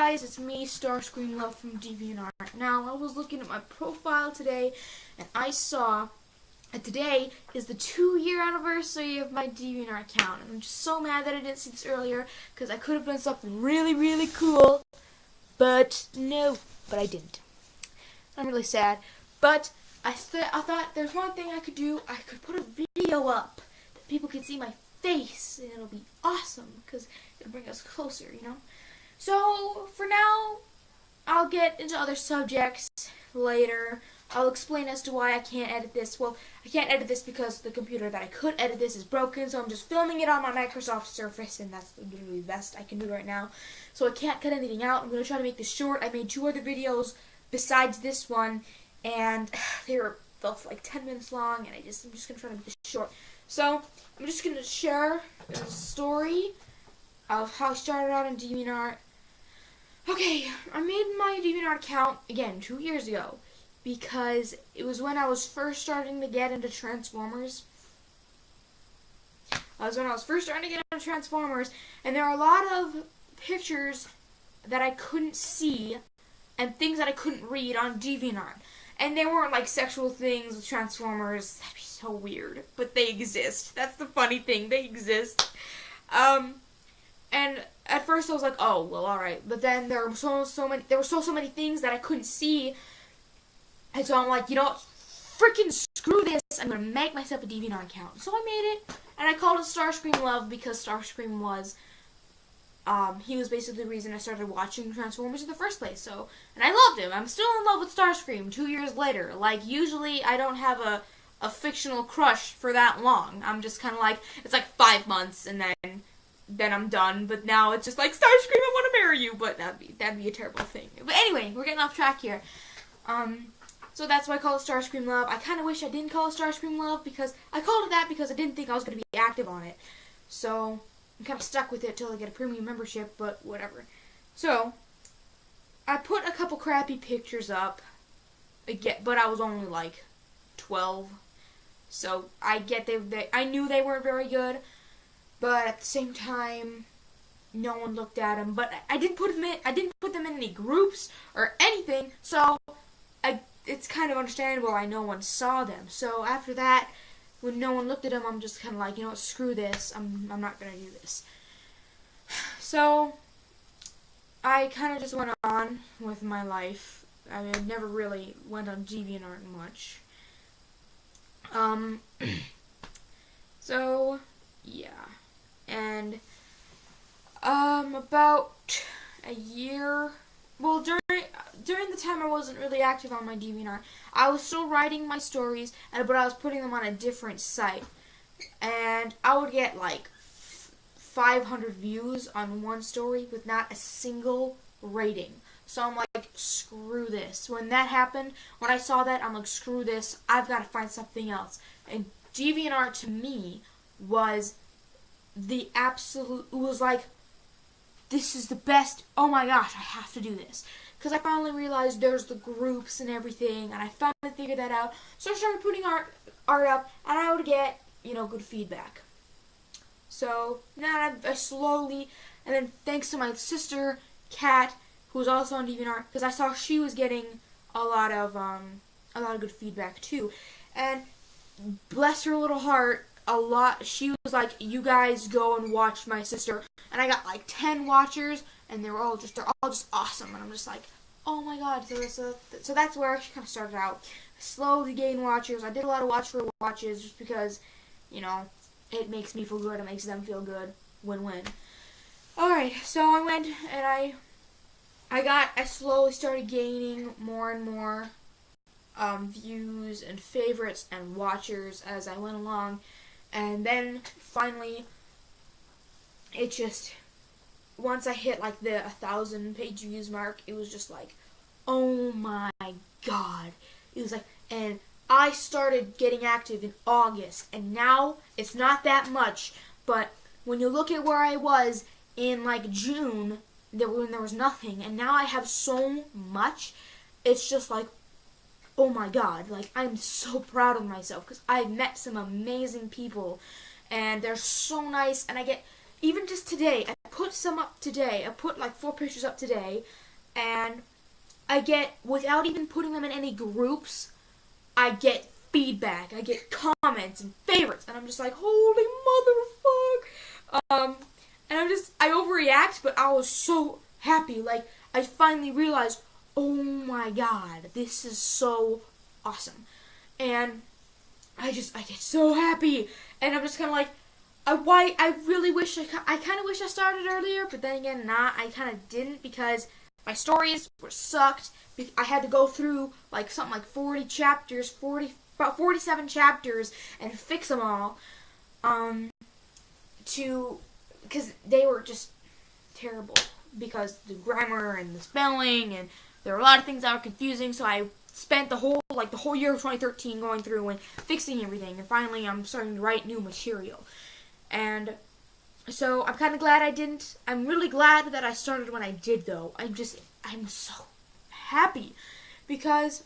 guys, it's me, Starscream Love from DevianART. Now, I was looking at my profile today, and I saw that today is the 2-year anniversary of my DevianART account. And I'm just so mad that I didn't see this earlier, because I could have done something really, really cool, but I didn't. I'm really sad, but I thought there's one thing I could do. I could put a video up that people can see my face, and it'll be awesome, because it'll bring us closer, you know? So, for now, I'll get into other subjects later. I'll explain as to why I can't edit this. Well, I can't edit this because the computer that I could edit this is broken, so I'm just filming it on my Microsoft Surface, and that's literally the best I can do right now. So I can't cut anything out. I'm going to try to make this short. I made 2 other videos besides this one, and they were both like 10 minutes long, and I'm just going to try to make this short. So, I'm just going to share a story of how I started out in DevianART. Okay, I made my DevianART account, again, 2 years ago, because it was when I was first starting to get into Transformers. And there are a lot of pictures that I couldn't see and things that I couldn't read on DevianART. And they weren't like sexual things with Transformers. That'd be so weird. But they exist. That's the funny thing. They exist. And at first I was like, oh, well, alright. But then there were so many things that I couldn't see. And so I'm like, you know what? Freaking screw this. I'm going to make myself a DevianART account. So I made it. And I called it Starscream Love because Starscream was, he was basically the reason I started watching Transformers in the first place. So, and I loved him. I'm still in love with Starscream 2 years later. Like, usually I don't have a fictional crush for that long. I'm just kind of like, it's like 5 months and then I'm done. But now it's just like, Starscream, I want to marry you. But that'd be a terrible thing. But anyway, we're getting off track here. So that's why I call it Starscream Love. I kind of wish I didn't call it Starscream Love because I called it that because I didn't think I was going to be active on it. So I'm kind of stuck with it till I get a premium membership, but whatever. So I put a couple crappy pictures up, but I was only like 12. So I knew they weren't very good, but at the same time, no one looked at them. But I didn't put them in any groups or anything. So it's kind of understandable why no one saw them. So after that, when no one looked at them, I'm just kind of like, you know what, screw this. I'm not going to do this. So I kind of just went on with my life. I mean, I never really went on DevianART much. So, yeah. And, about a year, well, during the time I wasn't really active on my DevianART, I was still writing my stories, but I was putting them on a different site. And I would get like 500 views on one story with not a single rating. So I'm like, screw this. When that happened, when I saw that, I'm like, screw this. I've got to find something else. And DevianART to me was the absolute, it was like, this is the best, oh my gosh, I have to do this. Because I finally realized there's the groups and everything, and I finally figured that out. So I started putting art up, and I would get, you know, good feedback. So now I slowly, and then thanks to my sister, Kat, who was also on DevianART, because I saw she was getting a lot of good feedback too. And bless her little heart, she was like, you guys go and watch my sister. And I got like 10 watchers, and they're all just awesome. And I'm just like, oh my god. So that's where I kind of started out. I slowly gained watchers. I did a lot of watches just because, you know, it makes me feel good. It makes them feel good. Win-win. Alright, so I went and I slowly started gaining more and more views and favorites and watchers as I went along. And then finally, it just, once I hit like the 1,000 page views mark, it was just like, oh my god. It was like, and I started getting active in August, and now it's not that much, but when you look at where I was in like June, when there was nothing, and now I have so much, it's just like, oh my god, like, I'm so proud of myself, because I've met some amazing people, and they're so nice, and I get, even just today, I put some up today. I put like 4 pictures up today, and I get, without even putting them in any groups, I get feedback. I get comments and favorites, and I'm just like, holy motherfuck. And I overreact, but I was so happy. Like, I finally realized, oh my god, this is so awesome. And I get so happy. And I'm just kind of like, I really wish I kind of wish I started earlier, but then again, I kind of didn't, because my stories were sucked. I had to go through like something like 40 chapters, about 47 chapters, and fix them all, because they were just terrible, because the grammar and the spelling, and there were a lot of things that were confusing. So I spent the whole year of 2013 going through and fixing everything, and finally I'm starting to write new material. And so I'm kind of glad I didn't. I'm really glad that I started when I did, though. I'm so happy, because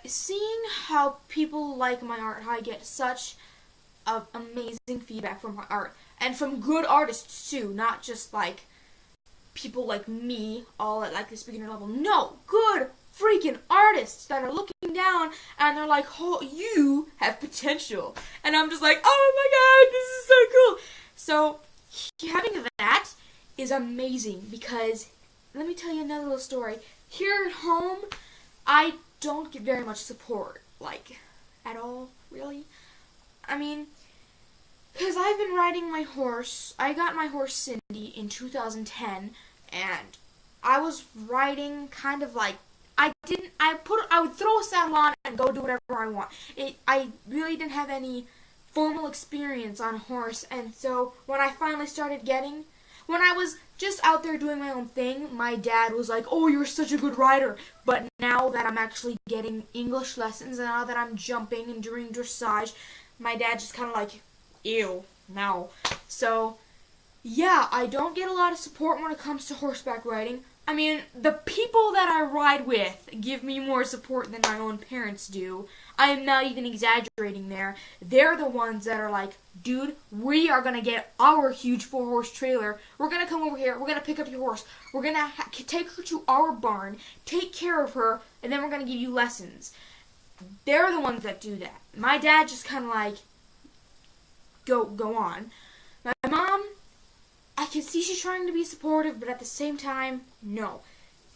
seeing how people like my art, how I get such amazing feedback from my art, and from good artists too, not just like people like me, all at like this beginner level. No, good freaking artists that are looking down and they're like, oh, you have potential. And I'm just like, oh my god, this is so cool. So having that is amazing, because let me tell you another little story. Here at home, I don't get very much support, like, at all, really. I mean, because I've been riding my horse. I got my horse Cindy in 2010, and I was riding kind of like, I would throw a saddle on and go do whatever I want. I really didn't have any formal experience on a horse, and so when I finally started when I was just out there doing my own thing, my dad was like, oh, you're such a good rider. But now that I'm actually getting English lessons, and now that I'm jumping and doing dressage, my dad just kind of like, ew, no. So, yeah, I don't get a lot of support when it comes to horseback riding. I mean, the people that I ride with give me more support than my own parents do. I am not even exaggerating there. They're the ones that are like, dude, we are going to get our huge 4-horse trailer. We're going to come over here. We're going to pick up your horse. We're going to take her to our barn, take care of her, and then we're going to give you lessons. They're the ones that do that. My dad just kind of like, go on. My mom, I can see she's trying to be supportive, but at the same time, no.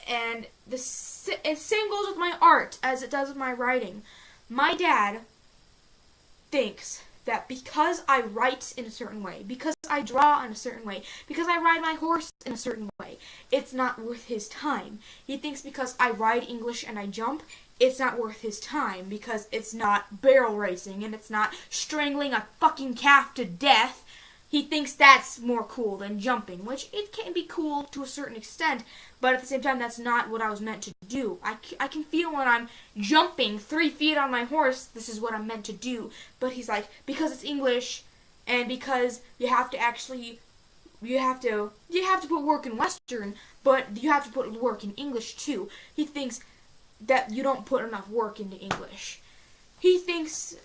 And the same goes with my art as it does with my writing. My dad thinks that because I write in a certain way, because I draw in a certain way, because I ride my horse in a certain way, it's not worth his time. He thinks because I ride English and I jump, it's not worth his time, because it's not barrel racing and it's not strangling a fucking calf to death. He thinks that's more cool than jumping, which it can be cool to a certain extent, but at the same time, that's not what I was meant to do. I can feel when I'm jumping 3 feet on my horse, this is what I'm meant to do. But he's like, because it's English, and because you have to put work in Western, but you have to put work in English too. He thinks that you don't put enough work into English. He thinks...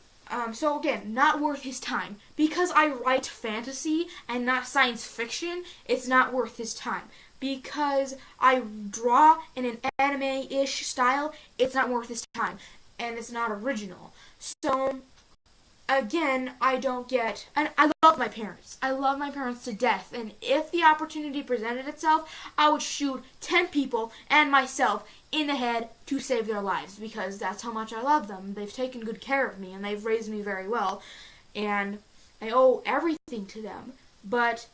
so again, not worth his time. Because I write fantasy and not science fiction, it's not worth his time. Because I draw in an anime-ish style, it's not worth his time. And it's not original. So, again, I don't get... And I love my parents. I love my parents to death. And if the opportunity presented itself, I would shoot 10 people and myself in the head to save their lives, because that's how much I love them. They've taken good care of me, and they've raised me very well, and I owe everything to them. But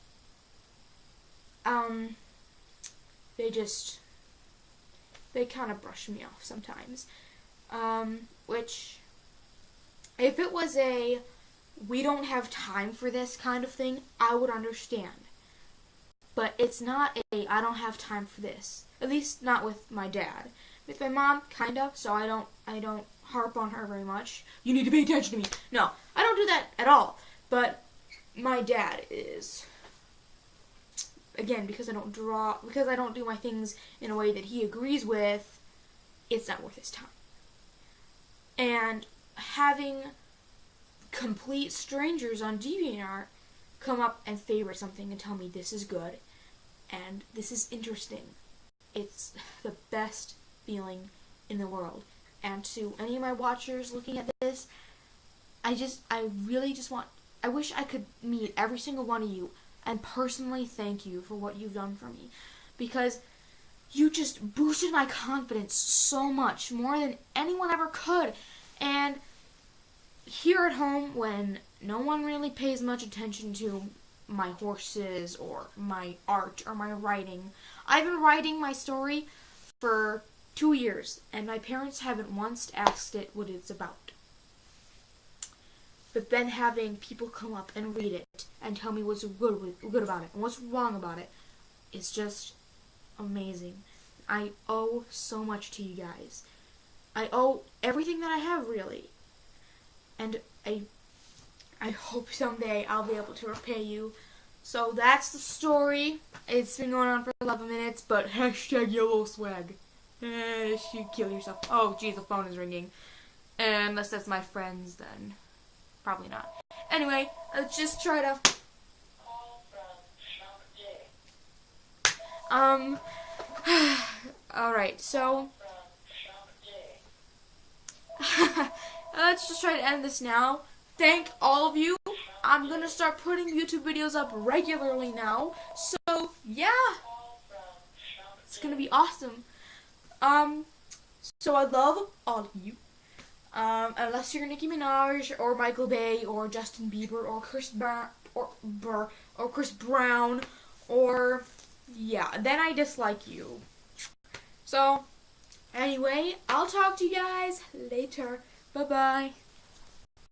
they kind of brush me off sometimes, which, if it was a we don't have time for this kind of thing, I would understand. But it's not a I don't have time for this. At least not with my dad. With my mom, kind of, so I don't harp on her very much. You need to pay attention to me. No, I don't do that at all. But my dad is, again, because I don't do my things in a way that he agrees with, it's not worth his time. And having complete strangers on DevianART come up and favorite something and tell me this is good and this is interesting. It's the best feeling in the world. And to any of my watchers looking at this, I wish I could meet every single one of you and personally thank you for what you've done for me, because you just boosted my confidence so much, more than anyone ever could. And here at home, when no one really pays much attention to my horses or my art or my writing, I've been writing my story for 2 years, and my parents haven't once asked it what it's about. But then having people come up and read it and tell me what's good about it and what's wrong about it is just amazing. I owe so much to you guys. I owe everything that I have, really. And I hope someday I'll be able to repay you. So that's the story. It's been going on for 11 minutes, but hashtag yellow swag. You kill yourself. Oh, geez, the phone is ringing. Unless that's my friends, then probably not. Anyway, let's just try to... Alright, so... let's just try to end this now. Thank all of you. I'm gonna start putting YouTube videos up regularly now. So, yeah. It's gonna be awesome. So I love all of you. Unless you're Nicki Minaj or Michael Bay or Justin Bieber or Chris Brown or yeah, then I dislike you. So anyway, I'll talk to you guys later. Bye bye.